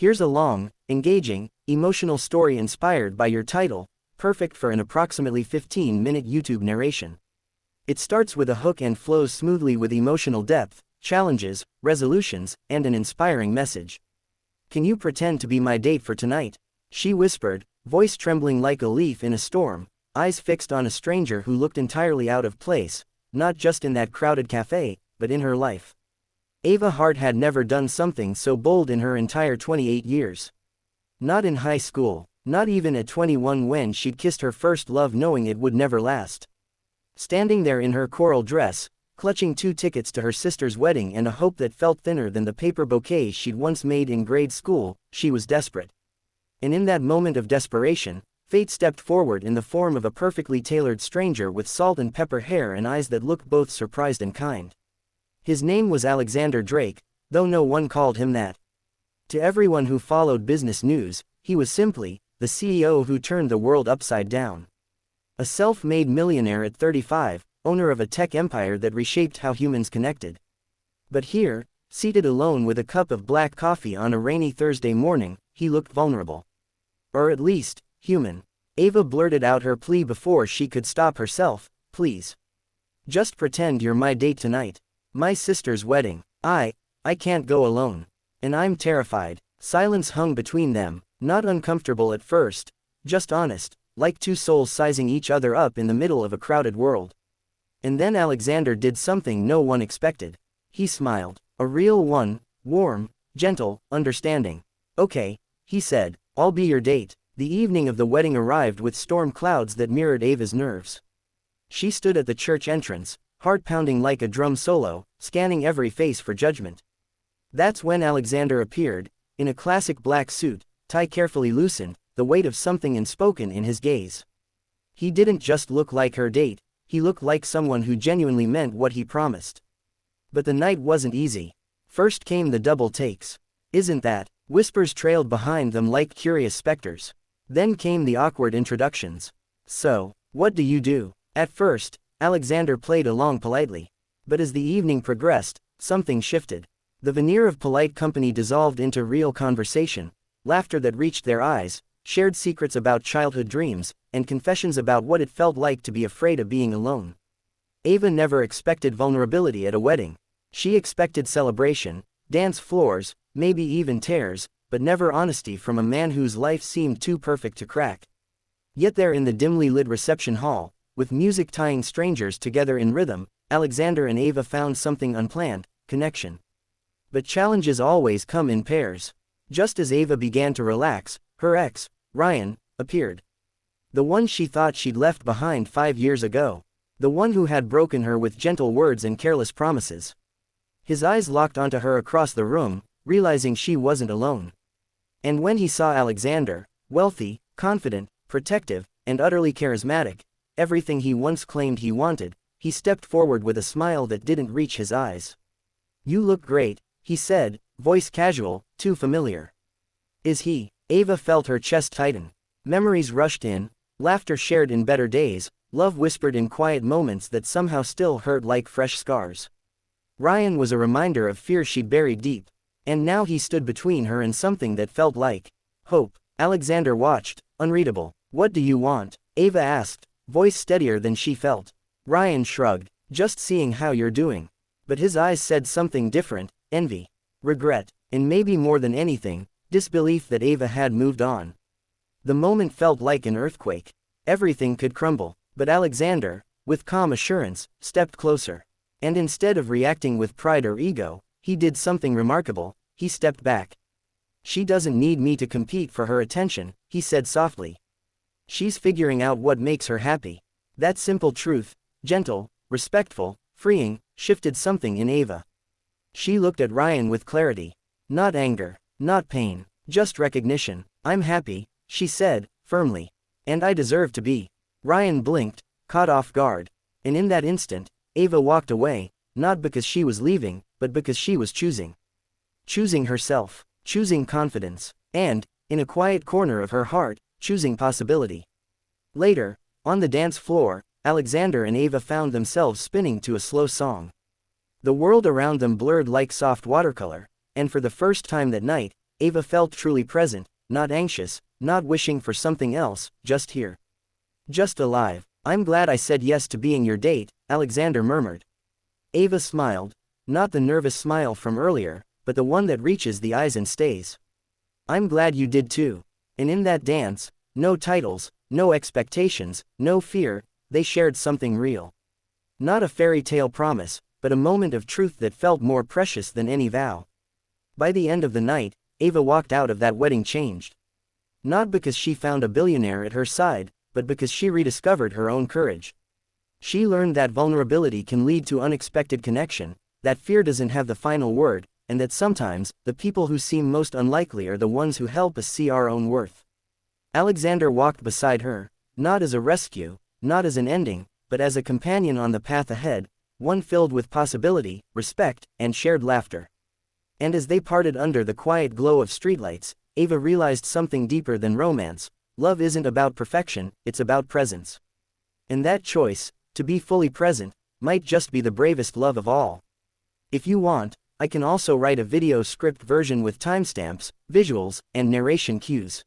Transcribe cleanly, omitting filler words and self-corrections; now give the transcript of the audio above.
Here's a long, engaging, emotional story inspired by your title, perfect for an approximately 15-minute YouTube narration. It starts with a hook and flows smoothly with emotional depth, challenges, resolutions, and an inspiring message. "Can you pretend to be my date for tonight?" she whispered, voice trembling like a leaf in a storm, eyes fixed on a stranger who looked entirely out of place, not just in that crowded cafe, but in her life. Ava Hart had never done something so bold in her entire 28 years. Not in high school, not even at 21 when she'd kissed her first love knowing it would never last. Standing there in her coral dress, clutching 2 tickets to her sister's wedding and a hope that felt thinner than the paper bouquets she'd once made in grade school, she was desperate. And in that moment of desperation, fate stepped forward in the form of a perfectly tailored stranger with salt and pepper hair and eyes that looked both surprised and kind. His name was Alexander Drake, though no one called him that. To everyone who followed business news, he was simply the CEO who turned the world upside down. A self-made millionaire at 35, owner of a tech empire that reshaped how humans connected. But here, seated alone with a cup of black coffee on a rainy Thursday morning, he looked vulnerable. Or at least, human. Ava blurted out her plea before she could stop herself. "Please. Just pretend you're my date tonight. My sister's wedding. I can't go alone. And I'm terrified." Silence hung between them, not uncomfortable at first, just honest, like 2 souls sizing each other up in the middle of a crowded world. And then Alexander did something no one expected. He smiled. A real one, warm, gentle, understanding. "Okay," he said, "I'll be your date." The evening of the wedding arrived with storm clouds that mirrored Ava's nerves. She stood at the church entrance, heart pounding like a drum solo, scanning every face for judgment. That's when Alexander appeared, in a classic black suit, tie carefully loosened, the weight of something unspoken in his gaze. He didn't just look like her date, he looked like someone who genuinely meant what he promised. But the night wasn't easy. First came the double takes. "Isn't that?" Whispers trailed behind them like curious specters. Then came the awkward introductions. "So, what do you do?" At first, Alexander played along politely. But as the evening progressed, something shifted. The veneer of polite company dissolved into real conversation, laughter that reached their eyes, shared secrets about childhood dreams, and confessions about what it felt like to be afraid of being alone. Ava never expected vulnerability at a wedding. She expected celebration, dance floors, maybe even tears, but never honesty from a man whose life seemed too perfect to crack. Yet there in the dimly lit reception hall, with music tying strangers together in rhythm, Alexander and Ava found something unplanned: connection. But challenges always come in pairs. Just as Ava began to relax, her ex, Ryan, appeared. The one she thought she'd left behind 5 years ago. The one who had broken her with gentle words and careless promises. His eyes locked onto her across the room, realizing she wasn't alone. And when he saw Alexander, wealthy, confident, protective, and utterly charismatic, everything he once claimed he wanted, he stepped forward with a smile that didn't reach his eyes. "You look great," he said, voice casual, too familiar. "Is he?" Ava felt her chest tighten. Memories rushed in, laughter shared in better days, love whispered in quiet moments that somehow still hurt like fresh scars. Ryan was a reminder of fear she'd buried deep. And now he stood between her and something that felt like hope. Alexander watched, unreadable. "What do you want?" Ava asked, voice steadier than she felt. Ryan shrugged. "Just seeing how you're doing." But his eyes said something different: envy, regret, and maybe more than anything, disbelief that Ava had moved on. The moment felt like an earthquake. Everything could crumble, but Alexander, with calm assurance, stepped closer. And instead of reacting with pride or ego, he did something remarkable: he stepped back. "She doesn't need me to compete for her attention," he said softly. "She's figuring out what makes her happy." That simple truth, gentle, respectful, freeing, shifted something in Ava. She looked at Ryan with clarity. Not anger, not pain, just recognition. "I'm happy," she said, firmly. "And I deserve to be." Ryan blinked, caught off guard. And in that instant, Ava walked away, not because she was leaving, but because she was choosing. Choosing herself, choosing confidence, and, in a quiet corner of her heart, choosing possibility. Later, on the dance floor, Alexander and Ava found themselves spinning to a slow song. The world around them blurred like soft watercolor, and for the first time that night, Ava felt truly present, not anxious, not wishing for something else, just here. Just alive. I'm glad I said yes to being your date, Alexander murmured. Ava smiled, not the nervous smile from earlier, but the one that reaches the eyes and stays. I'm glad you did too. And in that dance, no titles, no expectations, no fear, they shared something real. Not a fairy tale promise, but a moment of truth that felt more precious than any vow. By the end of the night, Ava walked out of that wedding changed. Not because she found a billionaire at her side, but because she rediscovered her own courage. She learned that vulnerability can lead to unexpected connection, that fear doesn't have the final word, and that sometimes, the people who seem most unlikely are the ones who help us see our own worth. Alexander walked beside her, not as a rescue, not as an ending, but as a companion on the path ahead, one filled with possibility, respect, and shared laughter. And as they parted under the quiet glow of streetlights, Ava realized something deeper than romance. Love isn't about perfection, it's about presence. And that choice, to be fully present, might just be the bravest love of all. If you want, I can also write a video script version with timestamps, visuals, and narration cues.